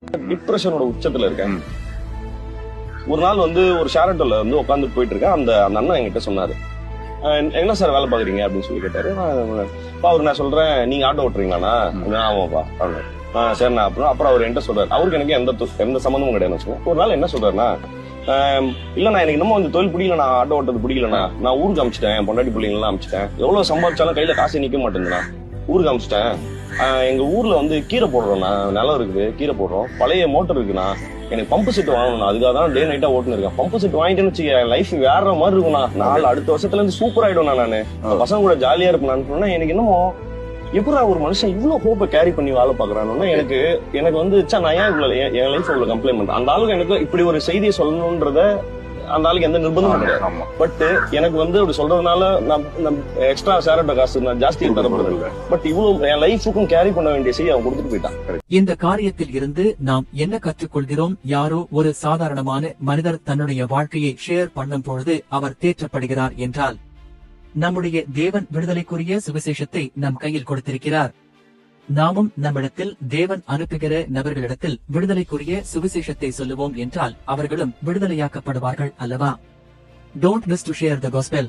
டிப்ரெஷனோட உச்சத்துல இருக்கேன். ஒரு நாள் வந்து ஒரு ஷேரட்டோல வந்து உட்காந்து போயிட்டு இருக்கேன். அந்த அண்ணன் என்கிட்ட சொன்னாரு, என்ன சார் வேலை பாக்குறீங்க அப்படின்னு சொல்லி கேட்டாரு. அவரு நான் சொல்றேன், நீங்க ஆட்டோ ஓட்டுறீங்களாண்ணா? ஆமாப்பா. சரிண்ணா. அப்புறம் அவர் என்கிட்ட சொல்றாரு, அவருக்கு எனக்கு எந்த சம்மந்தமும் கிடையாது. ஒரு நாள் என்ன சொல்றாருன்னா, இல்லண்ணா எனக்கு இன்னமும் அந்த தொழில் பிடிக்கலண்ணா, ஆட்டோ ஓட்டது பிடிக்கலண்ணா, நான் ஊருக்கு அமிச்சிட்டேன், பொண்டாட்டி பிள்ளைங்கலாம் அமிச்சிட்டேன், எவ்வளவு சம்பாதிச்சாலும் கையில காசு நிக்க மாட்டேங்குதுண்ணா, ஊருக்கு அமிச்சிட்டேன். எங்க ஊர்ல வந்து கீரை போடுறோம்ண்ணா, நிலம் இருக்குது, கீரை போடுறோம், பழைய மோட்டர் இருக்குண்ணா, எனக்கு பம்பு செட் வாங்கணும், அதுக்காக தான் டே நைட்டா ஓட்டுன்னு இருக்கேன். பம்பு செட் வாங்கிட்டேன்னு வச்சுக்க லைஃப் வேற மாதிரி இருக்கும்ண்ணா, அடுத்த வருஷத்துல இருந்து சூப்பர் ஆயிடும்ண்ணா, நானு பசங்க கூட ஜாலியா இருப்பேன். எனக்கு என்னமோ எப்படா ஒரு மனுஷன் இவ்வளவு ஹோப்பை கேரி பண்ணி வேலை பாக்குறான்னு எனக்கு வந்து நான் ஏன் இவ்வளவு என் லைஃப் இவ்வளவு கம்ப்ளைண்ட் பண்றேன். அந்த ஆளுக்கு எனக்கு இப்படி ஒரு செய்தியை சொல்லணும்ன்றத அந்த ஆளுக்கு எந்த நிர்பந்தமும் கிடையாது. பட் எனக்கு வந்து அப்படி சொல்றதுனால நான் எக்ஸ்ட்ரா ஷேரோட காசு நான் ஜாஸ்தி தரப்படுறது. பட் இவ்வளவு என் லைஃபுக்கும் கேரி பண்ண வேண்டிய செய்தி அவன் கொடுத்துட்டு போயிட்டான். இந்த காரியத்தில் இருந்து நாம் என்ன கற்றுக்கொள்கிறோம்? யாரோ ஒரு சாதாரணமான மனிதர் தன்னுடைய வாழ்க்கையை ஷேர் பண்ணும் பொழுது அவர் தேற்றப்படுகிறார் என்றால், நம்முடைய தேவன் விடுதலைக்குரிய சுவிசேஷத்தை நம் கையில் கொடுத்திருக்கிறார். நாமும் நம்மிடத்தில் தேவன் அனுப்புகிற நபர்களிடத்தில் விடுதலைக்குரிய சுவிசேஷத்தை சொல்லுவோம் என்றால் அவர்களும் விடுதலையாக்கப்படுவார்கள் அல்லவா? Don't miss to share the gospel.